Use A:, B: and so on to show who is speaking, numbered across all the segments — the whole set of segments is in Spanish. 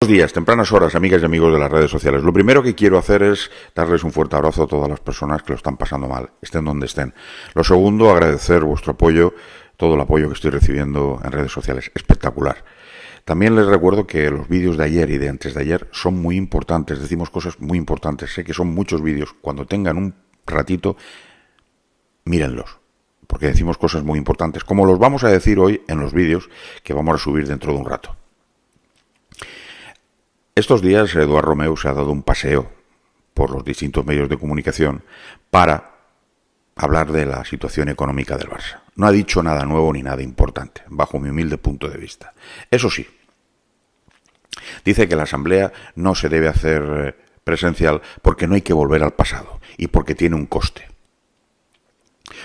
A: Buenos días, tempranas horas, amigas y amigos de las redes sociales. Lo primero que quiero hacer es darles un fuerte abrazo a todas las personas que lo están pasando mal, estén donde estén. Lo segundo, agradecer vuestro apoyo, todo el apoyo que estoy recibiendo en redes sociales. Espectacular. También les recuerdo que los vídeos de ayer y de antes de ayer son muy importantes, decimos cosas muy importantes. Sé que son muchos vídeos. Cuando tengan un ratito, mírenlos, porque decimos cosas muy importantes, como los vamos a decir hoy en los vídeos que vamos a subir dentro de un rato. Estos días Eduard Romeu se ha dado un paseo por los distintos medios de comunicación para hablar de la situación económica del Barça. No ha dicho nada nuevo ni nada importante, bajo mi humilde punto de vista. Eso sí, dice que la asamblea no se debe hacer presencial porque no hay que volver al pasado y porque tiene un coste.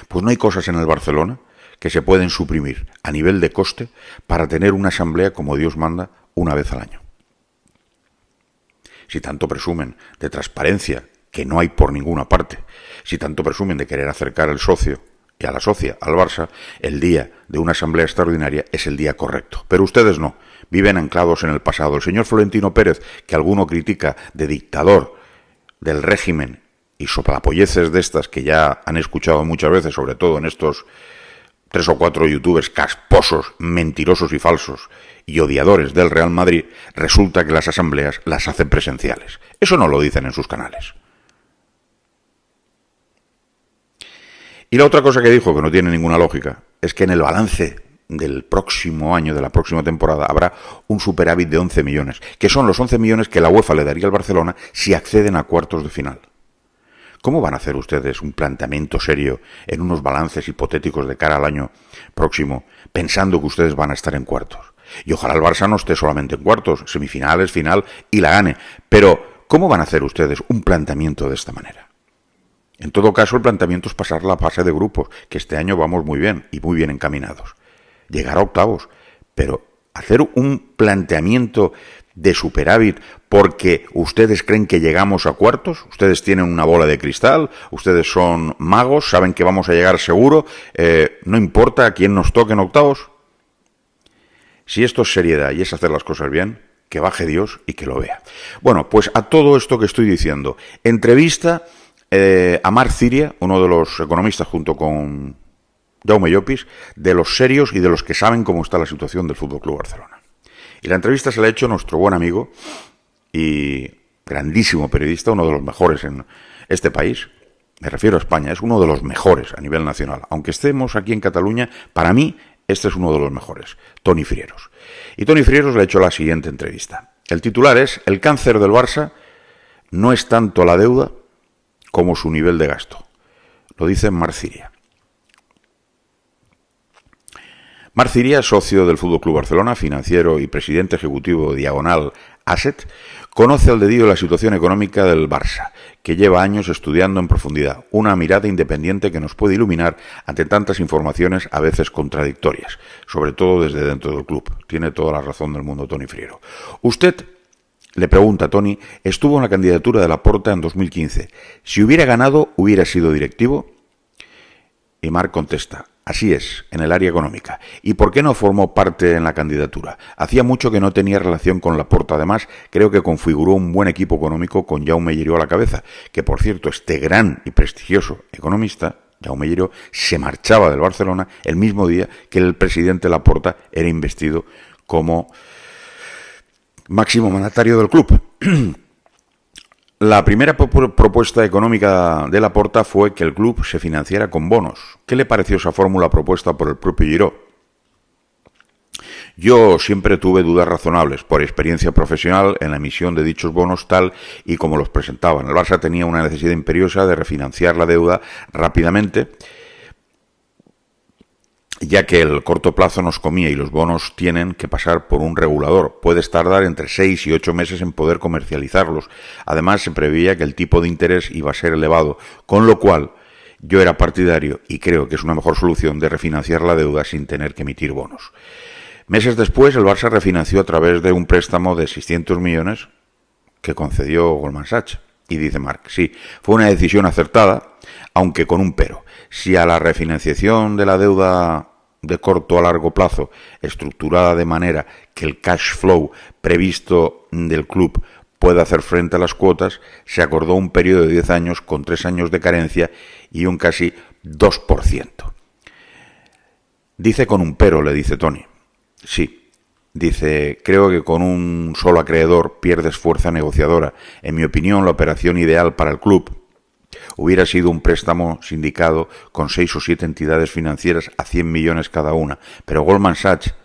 A: Pues no hay cosas en el Barcelona que se pueden suprimir a nivel de coste para tener una asamblea como Dios manda una vez al año. Si tanto presumen de transparencia, que no hay por ninguna parte, si tanto presumen de querer acercar al socio y a la socia al Barça, el día de una asamblea extraordinaria es el día correcto. Pero ustedes no, viven anclados en el pasado. El señor Florentino Pérez, que alguno critica de dictador del régimen y soplapolleces de estas que ya han escuchado muchas veces, sobre todo en estos 3 o 4 youtubers casposos, mentirosos y falsos y odiadores del Real Madrid, resulta que las asambleas las hacen presenciales. Eso no lo dicen en sus canales. Y la otra cosa que dijo, que no tiene ninguna lógica, es que en el balance del próximo año, de la próxima temporada, habrá un superávit de 11 millones, que son los 11 millones que la UEFA le daría al Barcelona si acceden a cuartos de final. ¿Cómo van a hacer ustedes un planteamiento serio en unos balances hipotéticos de cara al año próximo, pensando que ustedes van a estar en cuartos? Y ojalá el Barça no esté solamente en cuartos, semifinales, final y la gane. Pero, ¿cómo van a hacer ustedes un planteamiento de esta manera? En todo caso, el planteamiento es pasar la fase de grupos, que este año vamos muy bien y muy bien encaminados. Llegar a octavos, pero hacer un planteamiento de superávit porque ustedes creen que llegamos a cuartos, ustedes tienen una bola de cristal, ustedes son magos, saben que vamos a llegar seguro, no importa a quién nos toque en octavos. Si esto es seriedad y es hacer las cosas bien, que baje Dios y que lo vea. Bueno, pues a todo esto que estoy diciendo, entrevista a Marc Ciria, uno de los economistas junto con Jaume Llopis, de los serios y de los que saben cómo está la situación del Fútbol Club Barcelona. Y la entrevista se la ha hecho nuestro buen amigo y grandísimo periodista, uno de los mejores en este país, me refiero a España, es uno de los mejores a nivel nacional. Aunque estemos aquí en Cataluña, para mí este es uno de los mejores, Toni Frieros. Y Toni Frieros le ha hecho la siguiente entrevista. El titular es: el cáncer del Barça no es tanto la deuda como su nivel de gasto. Lo dice Marc Ciria. Marc Ciria, socio del FC Barcelona, financiero y presidente ejecutivo de Diagonal Asset, conoce al dedillo la situación económica del Barça, que lleva años estudiando en profundidad, una mirada independiente que nos puede iluminar ante tantas informaciones a veces contradictorias, sobre todo desde dentro del club. Tiene toda la razón del mundo Toni Friero. Usted, le pregunta Toni, estuvo en la candidatura de Laporta en 2015. Si hubiera ganado, ¿hubiera sido directivo? Y Marc contesta: así es, en el área económica. ¿Y por qué no formó parte en la candidatura? Hacía mucho que no tenía relación con Laporta. Además, creo que configuró un buen equipo económico con Jaume Lleró a la cabeza, que por cierto, este gran y prestigioso economista, Jaume Lleró, se marchaba del Barcelona el mismo día que el presidente Laporta era investido como máximo mandatario del club. La primera propuesta económica de Laporta fue que el club se financiara con bonos. ¿Qué le pareció esa fórmula propuesta por el propio Lleró? Yo siempre tuve dudas razonables por experiencia profesional en la emisión de dichos bonos tal y como los presentaban. El Barça tenía una necesidad imperiosa de refinanciar la deuda rápidamente, ya que el corto plazo nos comía y los bonos tienen que pasar por un regulador. Puedes tardar entre 6 y 8 meses en poder comercializarlos. Además, se preveía que el tipo de interés iba a ser elevado, con lo cual yo era partidario, y creo que es una mejor solución, de refinanciar la deuda sin tener que emitir bonos. Meses después, el Barça refinanció a través de un préstamo de 600 millones que concedió Goldman Sachs. Y dice Marc, sí, fue una decisión acertada, aunque con un pero. Si a la refinanciación de la deuda de corto a largo plazo, estructurada de manera que el cash flow previsto del club pueda hacer frente a las cuotas, se acordó un periodo de 10 años con 3 años de carencia y un casi 2%. Dice con un pero, le dice Tony. Sí, dice, creo que con un solo acreedor pierdes fuerza negociadora. En mi opinión, la operación ideal para el club hubiera sido un préstamo sindicado con 6 o 7 entidades financieras a 100 millones cada una, pero Goldman Sachs,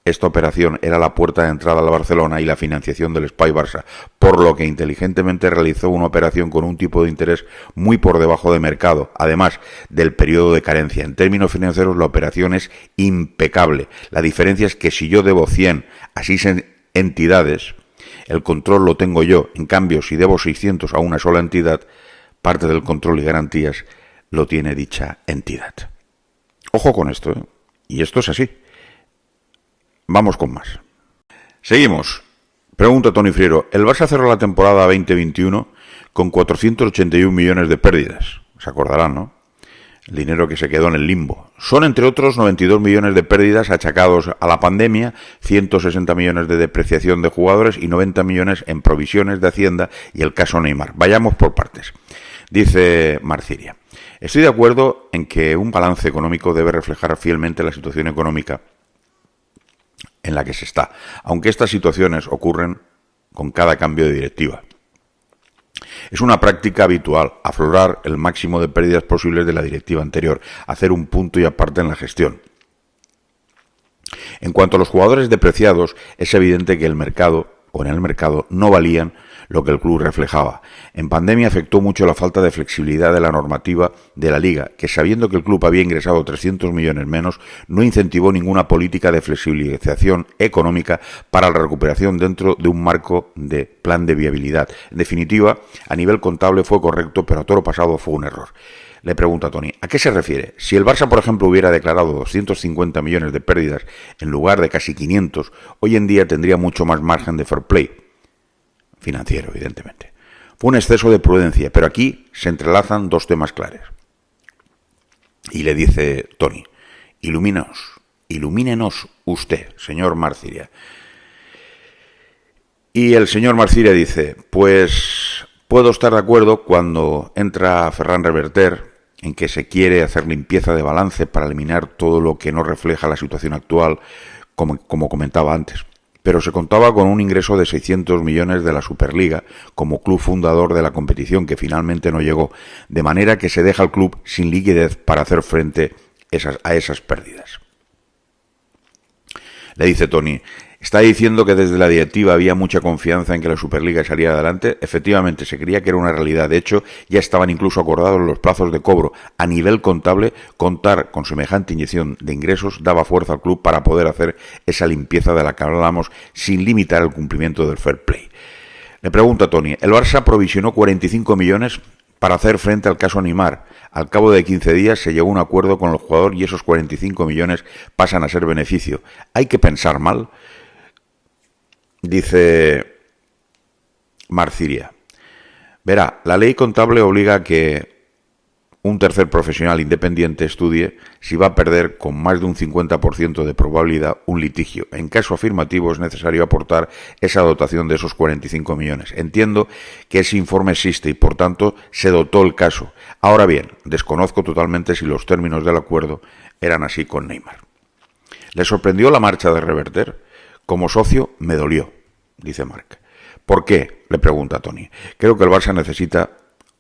A: esta operación era la puerta de entrada al Barcelona y la financiación del Espai Barça, por lo que inteligentemente realizó una operación con un tipo de interés muy por debajo de mercado, además del periodo de carencia. En términos financieros, la operación es impecable. La diferencia es que si yo debo 100 a 6 entidades, el control lo tengo yo. En cambio, si debo 600 a una sola entidad, parte del control y garantías lo tiene dicha entidad. Ojo con esto, ¿eh? Y esto es así. Vamos con más. Seguimos. Pregunta Tony Friero. El Barça cerró la temporada 2021 con 481 millones de pérdidas. Se acordarán, ¿no? El dinero que se quedó en el limbo. Son, entre otros, 92 millones de pérdidas achacados a la pandemia, 160 millones de depreciación de jugadores y 90 millones en provisiones de Hacienda y el caso Neymar. Vayamos por partes. Dice Marciria. Estoy de acuerdo en que un balance económico debe reflejar fielmente la situación económica en la que se está, aunque estas situaciones ocurren con cada cambio de directiva. Es una práctica habitual aflorar el máximo de pérdidas posibles de la directiva anterior, hacer un punto y aparte en la gestión. En cuanto a los jugadores depreciados, es evidente que en el mercado no valían lo que el club reflejaba. En pandemia afectó mucho la falta de flexibilidad de la normativa de la Liga, que sabiendo que el club había ingresado 300 millones menos, no incentivó ninguna política de flexibilización económica para la recuperación dentro de un marco de plan de viabilidad. En definitiva, a nivel contable fue correcto, pero a toro pasado fue un error. Le pregunta a Tony, ¿a qué se refiere? Si el Barça, por ejemplo, hubiera declarado 250 millones de pérdidas en lugar de casi 500, hoy en día tendría mucho más margen de fair play financiero, evidentemente. Fue un exceso de prudencia, pero aquí se entrelazan dos temas claros. Y le dice Tony, ilumínenos usted, señor Marciria. Y el señor Marciria dice, pues puedo estar de acuerdo cuando entra Ferran Reverter en que se quiere hacer limpieza de balance para eliminar todo lo que no refleja la situación actual, como comentaba antes. Pero se contaba con un ingreso de 600 millones de la Superliga como club fundador de la competición, que finalmente no llegó, de manera que se deja al club sin liquidez para hacer frente a esas pérdidas. Le dice Tony, ¿está diciendo que desde la directiva había mucha confianza en que la Superliga saliera adelante? Efectivamente, se creía que era una realidad. De hecho, ya estaban incluso acordados los plazos de cobro. A nivel contable, contar con semejante inyección de ingresos daba fuerza al club para poder hacer esa limpieza de la que hablábamos sin limitar el cumplimiento del fair play. Le pregunta a Tony, el Barça provisionó 45 millones para hacer frente al caso Neymar. Al cabo de 15 días se llegó a un acuerdo con el jugador y esos 45 millones pasan a ser beneficio. ¿Hay que pensar mal? Dice Marciria. Verá, la ley contable obliga a que un tercer profesional independiente estudie si va a perder con más de un 50% de probabilidad un litigio. En caso afirmativo es necesario aportar esa dotación de esos 45 millones. Entiendo que ese informe existe y por tanto se dotó el caso. Ahora bien, desconozco totalmente si los términos del acuerdo eran así con Neymar. ¿Le sorprendió la marcha de Reverter? Como socio me dolió, dice Marc. ¿Por qué?, le pregunta Tony. Creo que el Barça necesita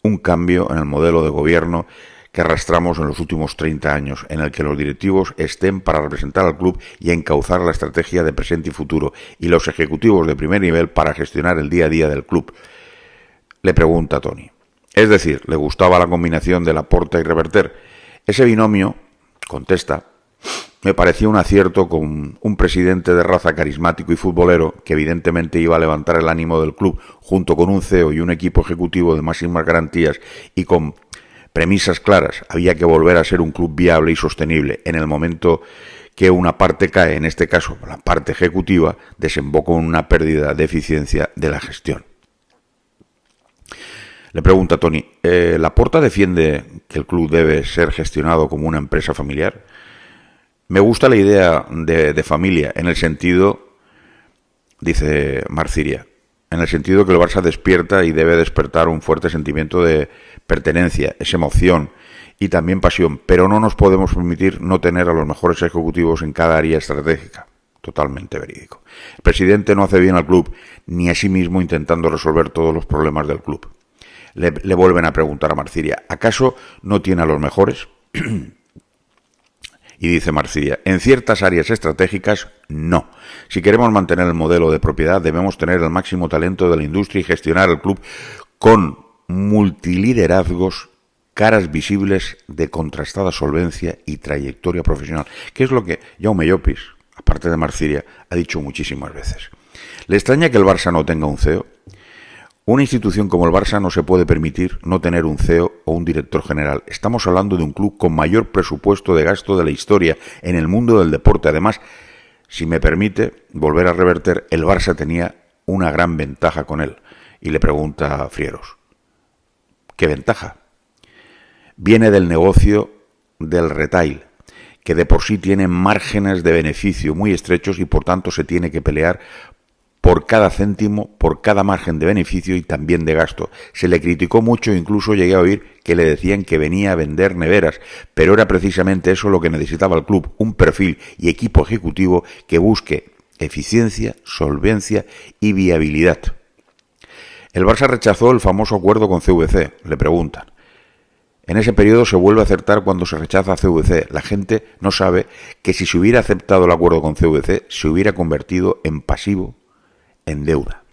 A: un cambio en el modelo de gobierno que arrastramos en los últimos 30 años, en el que los directivos estén para representar al club y encauzar la estrategia de presente y futuro, y los ejecutivos de primer nivel para gestionar el día a día del club. Le pregunta Tony. Es decir, ¿le gustaba la combinación de Laporta y Reverter? Ese binomio, contesta, me parecía un acierto con un presidente de raza carismático y futbolero que evidentemente iba a levantar el ánimo del club junto con un CEO y un equipo ejecutivo de máximas garantías y con premisas claras. Había que volver a ser un club viable y sostenible. En el momento que una parte cae, en este caso la parte ejecutiva, desemboca en una pérdida de eficiencia de la gestión. Le pregunta Tony, ¿Laporta defiende que el club debe ser gestionado como una empresa familiar? Me gusta la idea de familia, en el sentido, dice Marciria, en el sentido que el Barça despierta y debe despertar un fuerte sentimiento de pertenencia, es emoción y también pasión, pero no nos podemos permitir no tener a los mejores ejecutivos en cada área estratégica. Totalmente verídico. El presidente no hace bien al club, ni a sí mismo intentando resolver todos los problemas del club. Le vuelven a preguntar a Marciria, ¿acaso no tiene a los mejores? Y dice Marciria, en ciertas áreas estratégicas, no. Si queremos mantener el modelo de propiedad, debemos tener el máximo talento de la industria y gestionar el club con multiliderazgos, caras visibles de contrastada solvencia y trayectoria profesional, que es lo que Jaume Llopis, aparte de Marciria, ha dicho muchísimas veces. ¿Le extraña que el Barça no tenga un CEO? Una institución como el Barça no se puede permitir no tener un CEO o un director general. Estamos hablando de un club con mayor presupuesto de gasto de la historia en el mundo del deporte. Además, si me permite volver a reverter, el Barça tenía una gran ventaja con él. Y le pregunta a Frieros, ¿qué ventaja? Viene del negocio del retail, que de por sí tiene márgenes de beneficio muy estrechos y por tanto se tiene que pelear por cada céntimo, por cada margen de beneficio y también de gasto. Se le criticó mucho, incluso llegué a oír que le decían que venía a vender neveras, pero era precisamente eso lo que necesitaba el club, un perfil y equipo ejecutivo que busque eficiencia, solvencia y viabilidad. El Barça rechazó el famoso acuerdo con CVC, le preguntan. En ese periodo se vuelve a acertar cuando se rechaza a CVC. La gente no sabe que si se hubiera aceptado el acuerdo con CVC, se hubiera convertido en pasivo, en deuda.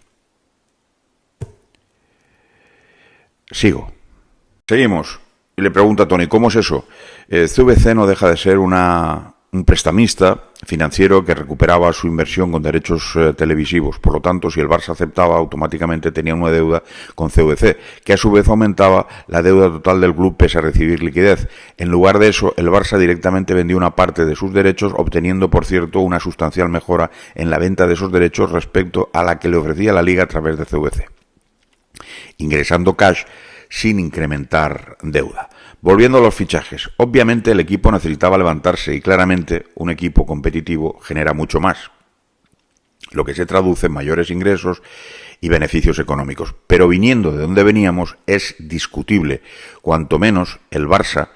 A: Seguimos. Y le pregunta a Tony, ¿cómo es eso? CVC no deja de ser un prestamista financiero que recuperaba su inversión con derechos televisivos. Por lo tanto, si el Barça aceptaba, automáticamente tenía una deuda con CVC, que a su vez aumentaba la deuda total del club pese a recibir liquidez. En lugar de eso, el Barça directamente vendió una parte de sus derechos, obteniendo, por cierto, una sustancial mejora en la venta de esos derechos respecto a la que le ofrecía la Liga a través de CVC, ingresando cash sin incrementar deuda. Volviendo a los fichajes, obviamente el equipo necesitaba levantarse y claramente un equipo competitivo genera mucho más, lo que se traduce en mayores ingresos y beneficios económicos. Pero viniendo de donde veníamos es discutible, cuanto menos el Barça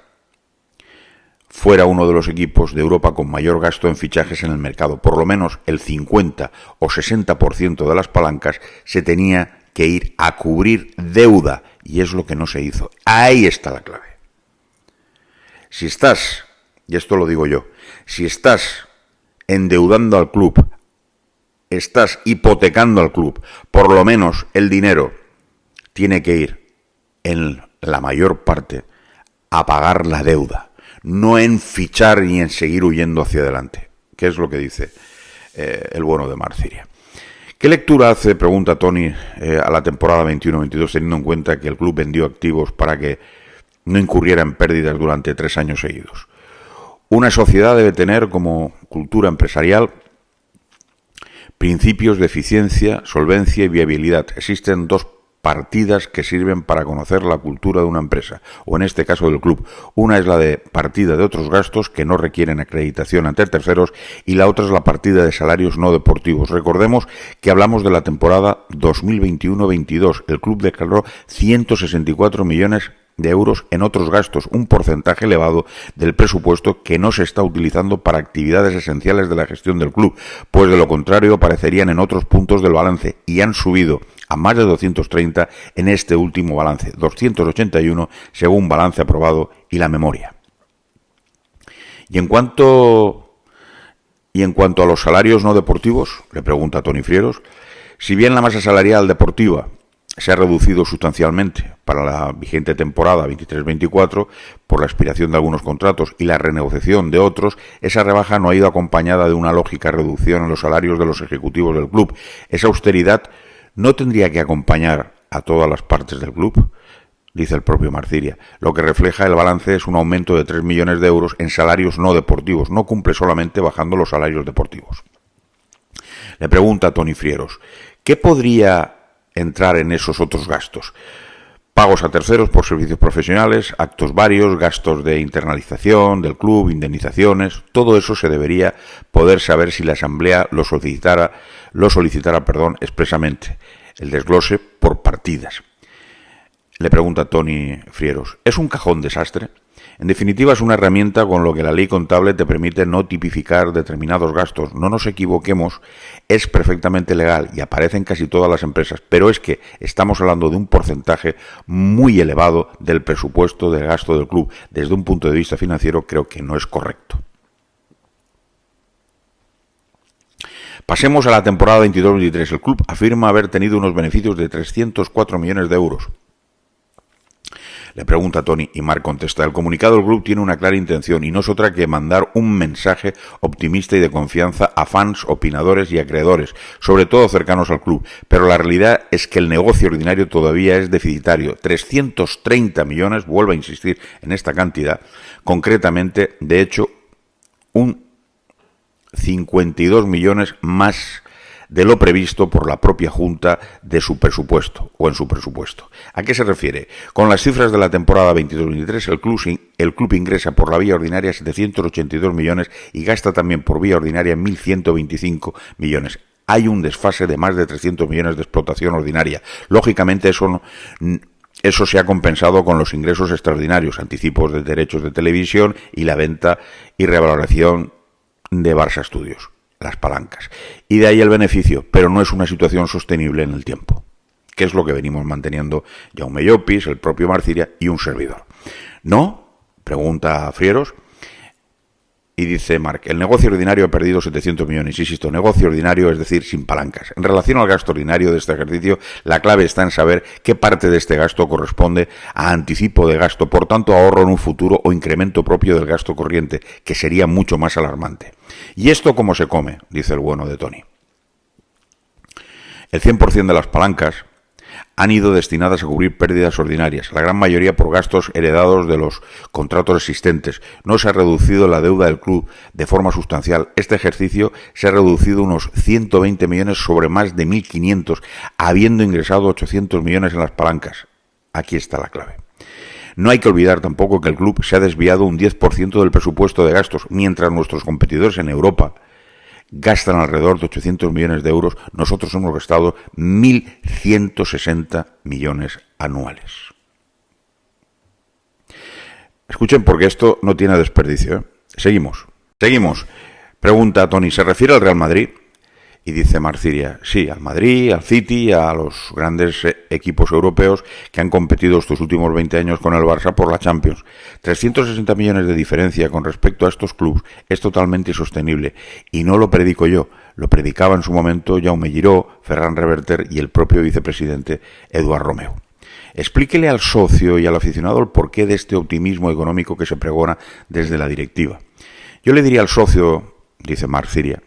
A: fuera uno de los equipos de Europa con mayor gasto en fichajes en el mercado. Por lo menos el 50 o 60% de las palancas se tenía que ir a cubrir deuda y es lo que no se hizo. Ahí está la clave. Si estás, y esto lo digo yo, si estás endeudando al club, estás hipotecando al club, por lo menos el dinero tiene que ir en la mayor parte a pagar la deuda, no en fichar ni en seguir huyendo hacia adelante, que es lo que dice el bueno de Marciria. ¿Qué lectura hace, pregunta Tony, a la temporada 21-22, teniendo en cuenta que el club vendió activos para que no incurriera en pérdidas durante 3 años seguidos? Una sociedad debe tener como cultura empresarial principios de eficiencia, solvencia y viabilidad. Existen 2 partidas que sirven para conocer la cultura de una empresa, o en este caso del club. Una es la de partida de otros gastos que no requieren acreditación ante terceros y la otra es la partida de salarios no deportivos. Recordemos que hablamos de la temporada 2021-22. El club declaró 164 millones de euros en otros gastos, un porcentaje elevado del presupuesto que no se está utilizando para actividades esenciales de la gestión del club, pues de lo contrario aparecerían en otros puntos del balance y han subido a más de 230 en este último balance, 281 según balance aprobado y la memoria. Y en cuanto a los salarios no deportivos, le pregunta Tony Frieros, si bien la masa salarial deportiva se ha reducido sustancialmente para la vigente temporada 23-24 por la expiración de algunos contratos y la renegociación de otros, esa rebaja no ha ido acompañada de una lógica reducción en los salarios de los ejecutivos del club. Esa austeridad no tendría que acompañar a todas las partes del club, dice el propio Marciria. Lo que refleja el balance es un aumento de 3 millones de euros en salarios no deportivos. No cumple solamente bajando los salarios deportivos. Le pregunta a Tony Frieros, ¿qué podría entrar en esos otros gastos? Pagos a terceros por servicios profesionales, actos varios, gastos de internalización del club, indemnizaciones, todo eso se debería poder saber si la Asamblea lo solicitara, expresamente. El desglose por partidas. Le pregunta Tony Frieros, ¿es un cajón desastre? En definitiva, es una herramienta con lo que la ley contable te permite no tipificar determinados gastos. No nos equivoquemos, es perfectamente legal y aparece en casi todas las empresas, pero es que estamos hablando de un porcentaje muy elevado del presupuesto del gasto del club. Desde un punto de vista financiero, creo que no es correcto. Pasemos a la temporada 22-23. El club afirma haber tenido unos beneficios de 304 millones de euros. Le pregunta Tony y Marc contesta, el comunicado del club tiene una clara intención y no es otra que mandar un mensaje optimista y de confianza a fans, opinadores y acreedores, sobre todo cercanos al club, pero la realidad es que el negocio ordinario todavía es deficitario. 330 millones, vuelvo a insistir en esta cantidad, concretamente, de hecho, un 52 millones más de lo previsto por la propia Junta de su presupuesto o en su presupuesto. ¿A qué se refiere? Con las cifras de la temporada 22-23, el club ingresa por la vía ordinaria 782 millones y gasta también por vía ordinaria 1.125 millones. Hay un desfase de más de 300 millones de explotación ordinaria. Lógicamente eso se ha compensado con los ingresos extraordinarios, anticipos de derechos de televisión y la venta y revaloración de Barça Studios, las palancas. Y de ahí el beneficio, pero no es una situación sostenible en el tiempo, que es lo que venimos manteniendo Jaume Llopis, el propio Marciria y un servidor. ¿No? Pregunta Frieros. Y dice Marc, el negocio ordinario ha perdido 700 millones. Insisto, negocio ordinario, es decir, sin palancas. En relación al gasto ordinario de este ejercicio, la clave está en saber qué parte de este gasto corresponde a anticipo de gasto, por tanto ahorro en un futuro o incremento propio del gasto corriente, que sería mucho más alarmante. ¿Y esto cómo se come?, dice el bueno de Tony. El 100% de las palancas han ido destinadas a cubrir pérdidas ordinarias, la gran mayoría por gastos heredados de los contratos existentes. No se ha reducido la deuda del club de forma sustancial. Este ejercicio se ha reducido unos 120 millones sobre más de 1.500, habiendo ingresado 800 millones en las palancas. Aquí está la clave. No hay que olvidar tampoco que el club se ha desviado un 10% del presupuesto de gastos, mientras nuestros competidores en Europa gastan alrededor de 800 millones de euros, nosotros hemos gastado 1.160 millones anuales. Escuchen, porque esto no tiene desperdicio, ¿eh? Seguimos. Pregunta Tony, ¿se refiere al Real Madrid? Y dice Marciria, sí, al Madrid, al City, a los grandes equipos europeos que han competido estos últimos 20 años con el Barça por la Champions. 360 millones de diferencia con respecto a estos clubes es totalmente insostenible. Y no lo predico yo, lo predicaba en su momento Jaume Giró, Ferran Reverter y el propio vicepresidente Eduard Romeu. Explíquele al socio y al aficionado el porqué de este optimismo económico que se pregona desde la directiva. Yo le diría al socio, dice Marciria,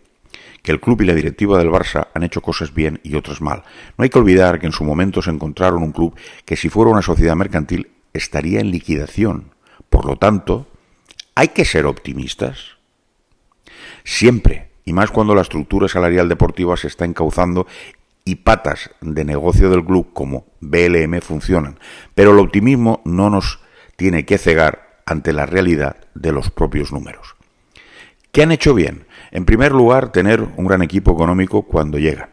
A: que el club y la directiva del Barça han hecho cosas bien y otras mal. No hay que olvidar que en su momento se encontraron un club que, si fuera una sociedad mercantil, estaría en liquidación. Por lo tanto, hay que ser optimistas. Siempre, y más cuando la estructura salarial deportiva se está encauzando y patas de negocio del club como BLM funcionan. Pero el optimismo no nos tiene que cegar ante la realidad de los propios números. ¿Qué han hecho bien? En primer lugar, tener un gran equipo económico cuando llegan.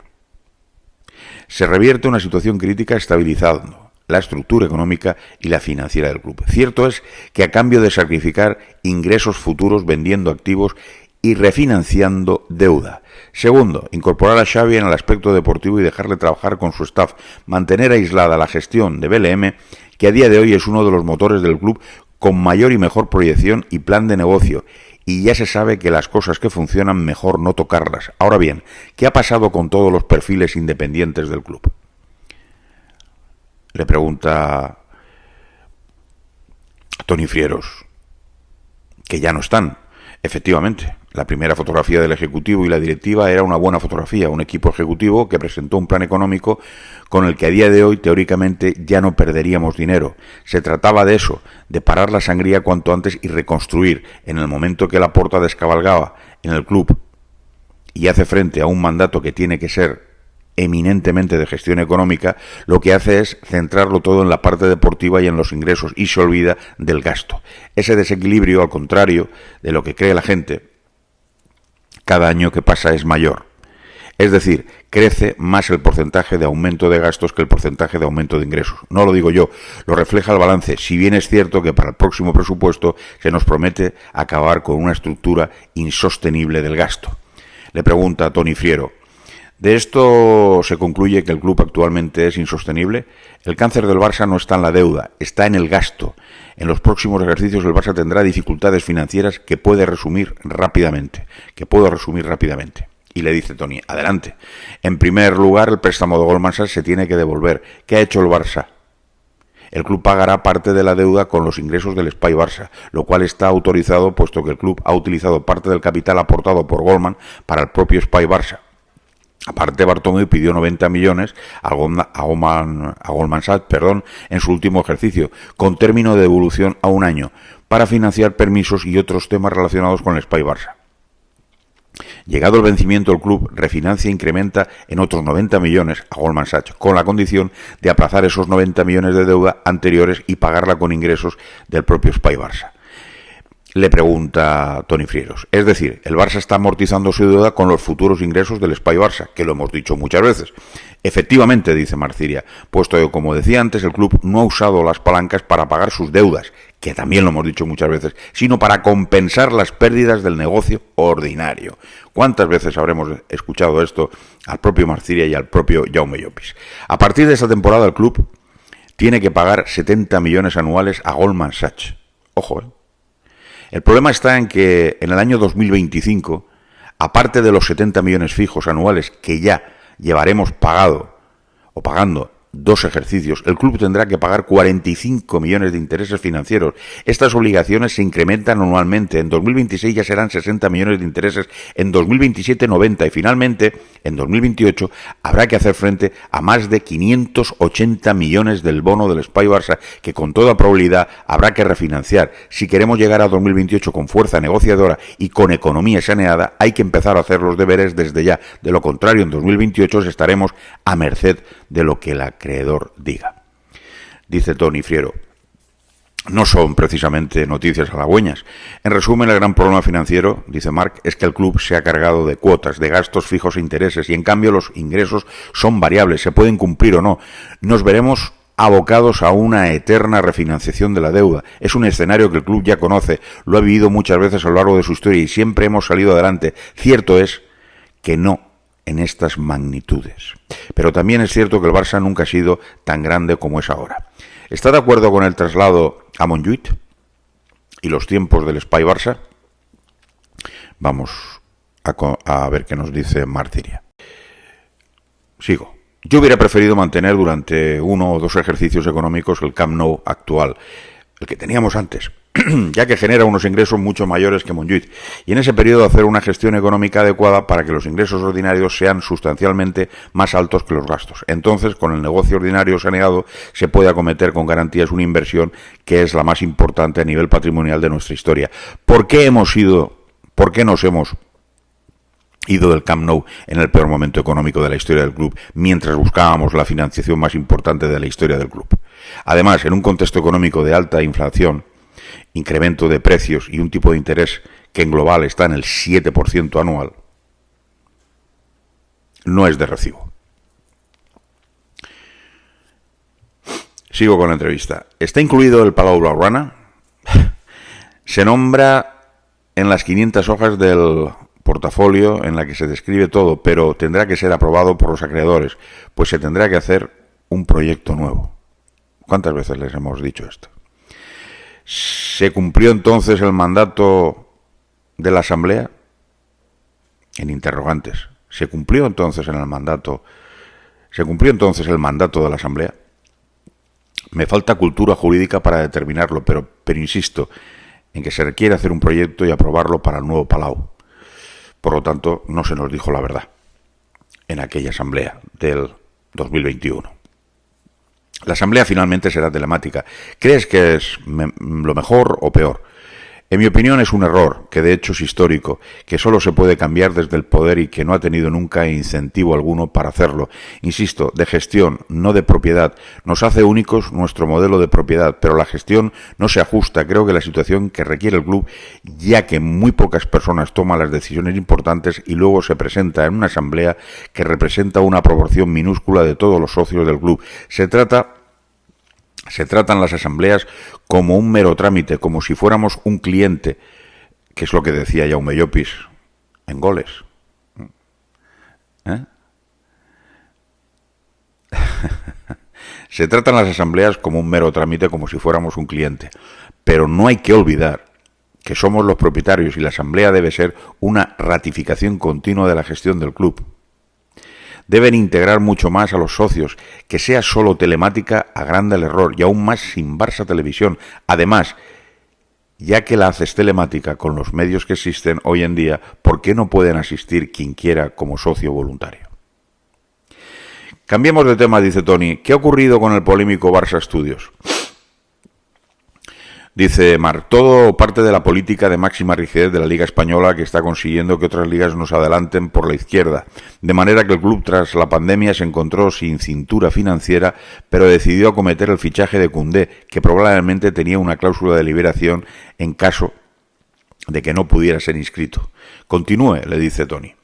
A: Se revierte una situación crítica estabilizando la estructura económica y la financiera del club. Cierto es que a cambio de sacrificar ingresos futuros vendiendo activos y refinanciando deuda. Segundo, incorporar a Xavi en el aspecto deportivo y dejarle trabajar con su staff. Mantener aislada la gestión de BLM, que a día de hoy es uno de los motores del club con mayor y mejor proyección y plan de negocio. Y ya se sabe que las cosas que funcionan mejor no tocarlas. Ahora bien, ¿qué ha pasado con todos los perfiles independientes del club? Le pregunta Tony Frieros, que ya no están. Efectivamente, la primera fotografía del ejecutivo y la directiva era una buena fotografía, un equipo ejecutivo que presentó un plan económico con el que a día de hoy teóricamente ya no perderíamos dinero. Se trataba de eso, de parar la sangría cuanto antes y reconstruir. En el momento que Laporta descabalgaba en el club y hace frente a un mandato que tiene que ser eminentemente de gestión económica, lo que hace es centrarlo todo en la parte deportiva y en los ingresos y se olvida del gasto. Ese desequilibrio, al contrario de lo que cree la gente, cada año que pasa es mayor. Es decir, crece más el porcentaje de aumento de gastos que el porcentaje de aumento de ingresos. No lo digo yo, lo refleja el balance, si bien es cierto que para el próximo presupuesto se nos promete acabar con una estructura insostenible del gasto. Le pregunta a Toni Friero, ¿de esto se concluye que el club actualmente es insostenible? El cáncer del Barça no está en la deuda, está en el gasto. En los próximos ejercicios el Barça tendrá dificultades financieras que puedo resumir rápidamente. Y le dice Toni, adelante. En primer lugar, el préstamo de Goldman Sachs se tiene que devolver. ¿Qué ha hecho el Barça? El club pagará parte de la deuda con los ingresos del SPY Barça, lo cual está autorizado puesto que el club ha utilizado parte del capital aportado por Goldman para el propio SPY Barça. Aparte, Bartomeu pidió 90 millones a Goldman Sachs, en su último ejercicio, con término de devolución a un año, para financiar permisos y otros temas relacionados con el SPY Barça. Llegado el vencimiento, el club refinancia e incrementa en otros 90 millones a Goldman Sachs, con la condición de aplazar esos 90 millones de deuda anteriores y pagarla con ingresos del propio SPY Barça. Le pregunta Toni Frieros. Es decir, el Barça está amortizando su deuda con los futuros ingresos del SPY Barça, que lo hemos dicho muchas veces. Efectivamente, dice Marciria, puesto que, como decía antes, el club no ha usado las palancas para pagar sus deudas, que también lo hemos dicho muchas veces, sino para compensar las pérdidas del negocio ordinario. ¿Cuántas veces habremos escuchado esto al propio Marciria y al propio Jaume Llopis? A partir de esta temporada, el club tiene que pagar 70 millones anuales a Goldman Sachs. Ojo, El problema está en que en el año 2025, aparte de los 70 millones fijos anuales que ya llevaremos pagando 2 ejercicios, el club tendrá que pagar 45 millones de intereses financieros. Estas obligaciones se incrementan anualmente. En 2026 ya serán 60 millones de intereses, en 2027 90 y finalmente en 2028 habrá que hacer frente a más de 580 millones del bono del SPY Barça que con toda probabilidad habrá que refinanciar. Si queremos llegar a 2028 con fuerza negociadora y con economía saneada, hay que empezar a hacer los deberes desde ya. De lo contrario, en 2028 estaremos a merced de lo que el acreedor diga. Dice Toni Friero, no son precisamente noticias halagüeñas. En resumen, el gran problema financiero, dice Marc, es que el club se ha cargado de cuotas, de gastos fijos e intereses, y en cambio los ingresos son variables, se pueden cumplir o no. Nos veremos abocados a una eterna refinanciación de la deuda. Es un escenario que el club ya conoce, lo ha vivido muchas veces a lo largo de su historia y siempre hemos salido adelante. Cierto es que no en estas magnitudes. Pero también es cierto que el Barça nunca ha sido tan grande como es ahora. ¿Está de acuerdo con el traslado a Montjuïc y los tiempos del SPY Barça? Vamos a ver qué nos dice Marciria. Sigo. Yo hubiera preferido mantener durante 1 o 2 ejercicios económicos el Camp Nou actual, el que teníamos antes, ya que genera unos ingresos mucho mayores que Montjuïc, y en ese periodo hacer una gestión económica adecuada para que los ingresos ordinarios sean sustancialmente más altos que los gastos. Entonces, con el negocio ordinario saneado, se puede acometer con garantías una inversión que es la más importante a nivel patrimonial de nuestra historia. ¿Por qué nos hemos ido del Camp Nou en el peor momento económico de la historia del club, mientras buscábamos la financiación más importante de la historia del club? Además, en un contexto económico de alta inflación, incremento de precios y un tipo de interés que en global está en el 7% anual, no es de recibo. Sigo con la entrevista. ¿Está incluido el Palau Blaugrana? Se nombra en las 500 hojas del portafolio en la que se describe todo, pero tendrá que ser aprobado por los acreedores, pues se tendrá que hacer un proyecto nuevo. ¿Cuántas veces les hemos dicho esto? ¿Se cumplió entonces el mandato de la Asamblea? En interrogantes. ¿Se cumplió entonces el mandato de la Asamblea? Me falta cultura jurídica para determinarlo, pero insisto en que se requiere hacer un proyecto y aprobarlo para el nuevo Palau. Por lo tanto, no se nos dijo la verdad en aquella Asamblea del 2021. La Asamblea finalmente será telemática. ¿Crees que es lo mejor o peor? En mi opinión es un error, que de hecho es histórico, que solo se puede cambiar desde el poder y que no ha tenido nunca incentivo alguno para hacerlo. Insisto, de gestión, no de propiedad. Nos hace únicos nuestro modelo de propiedad, pero la gestión no se ajusta, creo que la situación que requiere el club, ya que muy pocas personas toman las decisiones importantes y luego se presenta en una asamblea que representa una proporción minúscula de todos los socios del club. Se tratan las asambleas como un mero trámite, como si fuéramos un cliente, que es lo que decía Jaume Llopis en Goles. Se tratan las asambleas como un mero trámite, como si fuéramos un cliente. Pero no hay que olvidar que somos los propietarios y la asamblea debe ser una ratificación continua de la gestión del club. Deben integrar mucho más a los socios, que sea solo telemática agranda el error, y aún más sin Barça Televisión. Además, ya que la haces telemática con los medios que existen hoy en día, ¿por qué no pueden asistir quien quiera como socio voluntario? Cambiemos de tema, dice Tony. ¿Qué ha ocurrido con el polémico Barça Studios? Dice Marc, todo parte de la política de máxima rigidez de la Liga Española que está consiguiendo que otras ligas nos adelanten por la izquierda. De manera que el club tras la pandemia se encontró sin cintura financiera, pero decidió acometer el fichaje de Koundé, que probablemente tenía una cláusula de liberación en caso de que no pudiera ser inscrito. Continúe, le dice Tony.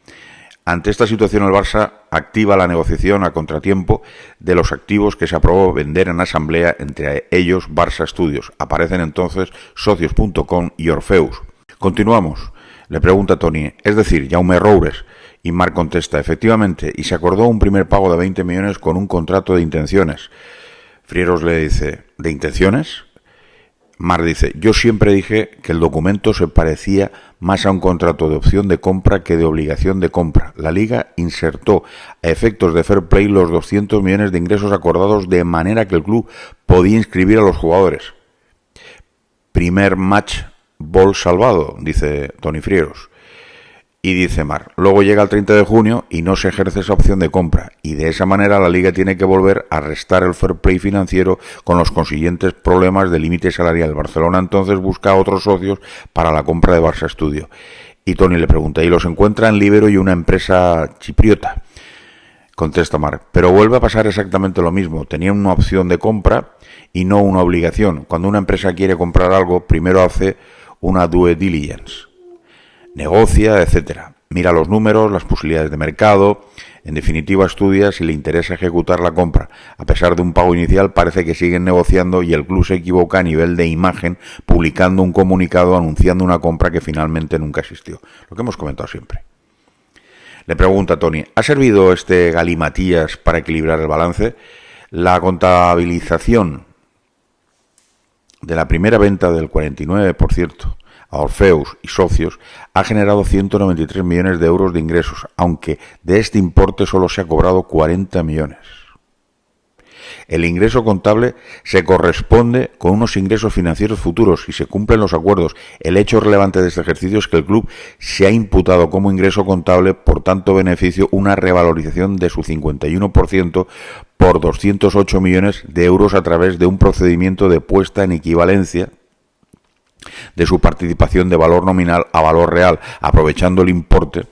A: Ante esta situación, el Barça activa la negociación a contratiempo de los activos que se aprobó vender en asamblea, entre ellos Barça Studios. Aparecen entonces socios.com y Orfeus. Continuamos. Le pregunta Tony, es decir, Jaume Roures. Y Marc contesta, efectivamente, y se acordó un primer pago de 20 millones con un contrato de intenciones. Frieros le dice, ¿de intenciones? Marc dice, yo siempre dije que el documento se parecía más a un contrato de opción de compra que de obligación de compra. La Liga insertó a efectos de fair play los 200 millones de ingresos acordados de manera que el club podía inscribir a los jugadores. Primer match ball salvado, dice Tony Frieros. Y dice Marc, luego llega el 30 de junio y no se ejerce esa opción de compra. Y de esa manera la Liga tiene que volver a restar el fair play financiero con los consiguientes problemas de límite salarial. Barcelona entonces busca a otros socios para la compra de Barça Studio. Y Tony le pregunta, ¿y los encuentra en Libero y una empresa chipriota? Contesta Marc, pero vuelve a pasar exactamente lo mismo. Tenían una opción de compra y no una obligación. Cuando una empresa quiere comprar algo, primero hace una due diligence. Negocia, etcétera. Mira los números, las posibilidades de mercado, en definitiva estudia si le interesa ejecutar la compra. A pesar de un pago inicial parece que siguen negociando y el club se equivoca a nivel de imagen publicando un comunicado anunciando una compra que finalmente nunca existió. Lo que hemos comentado siempre. Le pregunta Tony, ¿ha servido este galimatías para equilibrar el balance? La contabilización de la primera venta del 49%, a Orfeus y socios, ha generado 193 millones de euros de ingresos, aunque de este importe solo se ha cobrado 40 millones. El ingreso contable se corresponde con unos ingresos financieros futuros y se cumplen los acuerdos. El hecho relevante de este ejercicio es que el club se ha imputado como ingreso contable, por tanto beneficio, una revalorización de su 51% por 208 millones de euros a través de un procedimiento de puesta en equivalencia de su participación de valor nominal a valor real, aprovechando el importe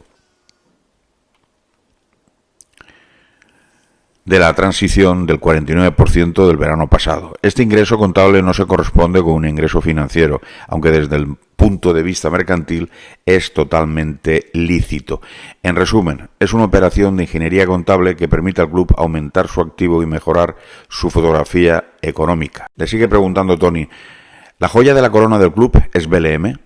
A: de la transición del 49% del verano pasado. Este ingreso contable no se corresponde con un ingreso financiero, aunque desde el punto de vista mercantil es totalmente lícito. En resumen, es una operación de ingeniería contable que permite al club aumentar su activo y mejorar su fotografía económica. Le sigue preguntando Tony, ¿la joya de la corona del club es BLM?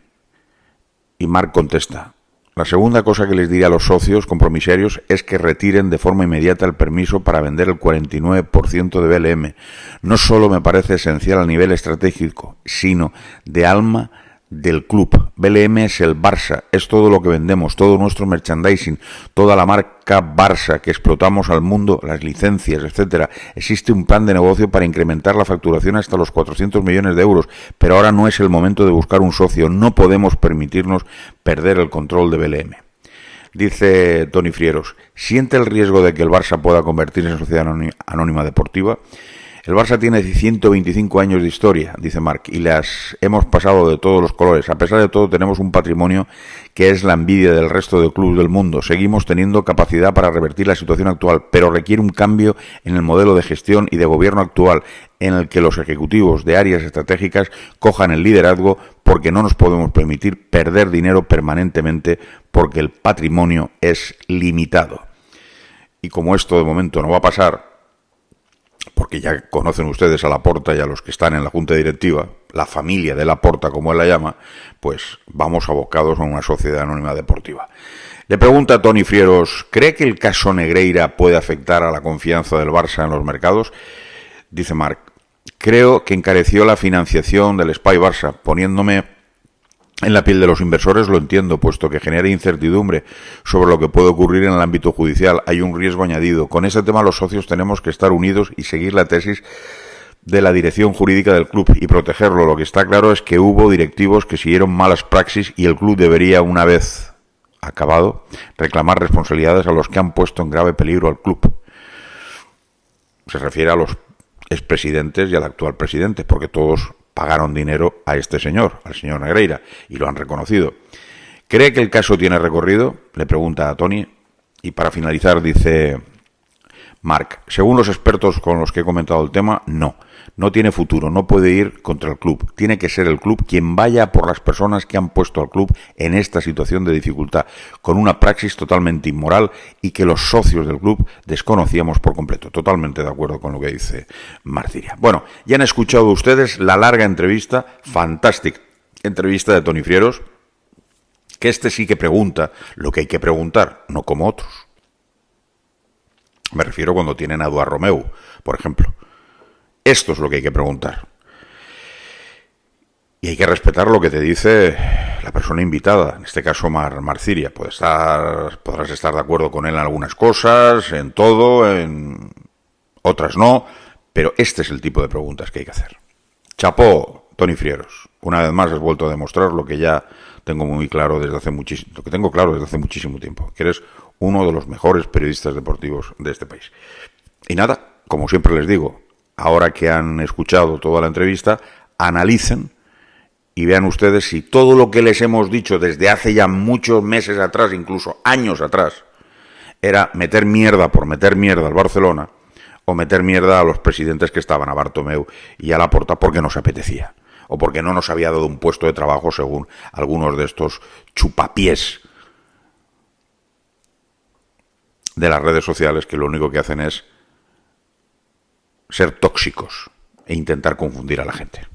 A: Y Marc contesta, la segunda cosa que les diría a los socios compromisarios es que retiren de forma inmediata el permiso para vender el 49% de BLM. No solo me parece esencial a nivel estratégico, sino de alma del club. BLM es el Barça, es todo lo que vendemos, todo nuestro merchandising, toda la marca Barça que explotamos al mundo, las licencias, etcétera. Existe un plan de negocio para incrementar la facturación hasta los 400 millones de euros, pero ahora no es el momento de buscar un socio, no podemos permitirnos perder el control de BLM. Dice Tony Frieros, ¿siente el riesgo de que el Barça pueda convertirse en sociedad anónima deportiva? El Barça tiene 125 años de historia, dice Marc, y las hemos pasado de todos los colores. A pesar de todo, tenemos un patrimonio que es la envidia del resto de clubes del mundo. Seguimos teniendo capacidad para revertir la situación actual, pero requiere un cambio en el modelo de gestión y de gobierno actual, en el que los ejecutivos de áreas estratégicas cojan el liderazgo, porque no nos podemos permitir perder dinero permanentemente, porque el patrimonio es limitado. Y como esto de momento no va a pasar, porque ya conocen ustedes a Laporta y a los que están en la junta directiva, la familia de Laporta, como él la llama, pues vamos abocados a una sociedad anónima deportiva. Le pregunta a Toni Frieros, ¿cree que el caso Negreira puede afectar a la confianza del Barça en los mercados? Dice Marc, creo que encareció la financiación del Espai Barça, poniéndome en la piel de los inversores lo entiendo, puesto que genera incertidumbre sobre lo que puede ocurrir en el ámbito judicial. Hay un riesgo añadido. Con ese tema los socios tenemos que estar unidos y seguir la tesis de la dirección jurídica del club y protegerlo. Lo que está claro es que hubo directivos que siguieron malas praxis y el club debería, una vez acabado, reclamar responsabilidades a los que han puesto en grave peligro al club. Se refiere a los expresidentes y al actual presidente, porque todos pagaron dinero a este señor, al señor Negreira, y lo han reconocido. ¿Cree que el caso tiene recorrido?, le pregunta a Toni, y para finalizar dice Marc, según los expertos con los que he comentado el tema, no tiene futuro, no puede ir contra el club, tiene que ser el club quien vaya por las personas que han puesto al club en esta situación de dificultad, con una praxis totalmente inmoral y que los socios del club desconocíamos por completo. Totalmente de acuerdo con lo que dice Marciria. Bueno, ya han escuchado ustedes la larga entrevista, fantástica entrevista de Toni Frieros, que este sí que pregunta lo que hay que preguntar, no como otros. Me refiero cuando tienen a Eduard Romeu, por ejemplo. Esto es lo que hay que preguntar. Y hay que respetar lo que te dice la persona invitada, en este caso Marciria. Podrás estar de acuerdo con él en algunas cosas, en todo, en otras no, pero este es el tipo de preguntas que hay que hacer. Chapó, Toni Frieros. Una vez más has vuelto a demostrar lo que ya tengo muy claro desde hace muchísimo tiempo, que eres uno de los mejores periodistas deportivos de este país. Y nada, como siempre les digo, ahora que han escuchado toda la entrevista, analicen y vean ustedes si todo lo que les hemos dicho desde hace ya muchos meses atrás, incluso años atrás, era meter mierda por meter mierda al Barcelona o meter mierda a los presidentes que estaban, a Bartomeu y a Laporta, porque nos apetecía o porque no nos había dado un puesto de trabajo según algunos de estos chupapiés de las redes sociales, que lo único que hacen es ser tóxicos e intentar confundir a la gente.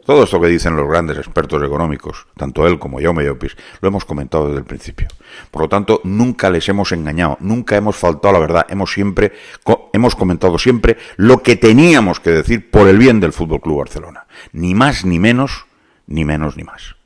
A: Todo esto que dicen los grandes expertos económicos, tanto él como Jaume Llopis, lo hemos comentado desde el principio. Por lo tanto, nunca les hemos engañado, nunca hemos faltado a la verdad, hemos comentado siempre lo que teníamos que decir por el bien del Fútbol Club Barcelona. Ni más ni menos, ni menos ni más.